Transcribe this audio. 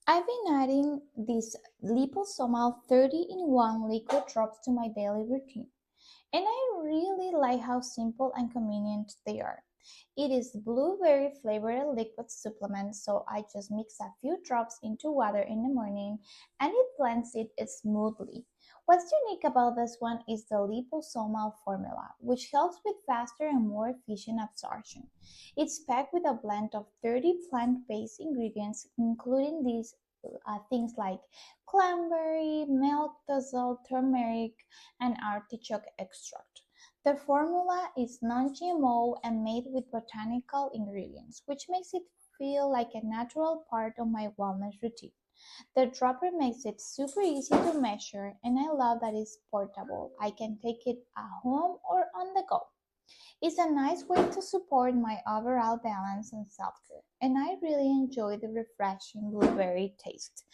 I've been adding these liposomal 30-in-1 liquid drops to my daily routine, and I really like how simple and convenient they are. It is blueberry flavored liquid supplement, so I just mix a few drops into water in the morning and it blends it smoothly. What's unique about this one is the liposomal formula, which helps with faster and more efficient absorption. It's packed with a blend of 30 plant-based ingredients, including these things like cranberry, milk, thistle, turmeric, and artichoke extract. The formula is non-GMO and made with botanical ingredients, which makes it feel like a natural part of my wellness routine. The dropper makes it super easy to measure, and I love that it's portable. I can take it at home or on the go. It's a nice way to support my overall balance and self care, and I really enjoy the refreshing blueberry taste.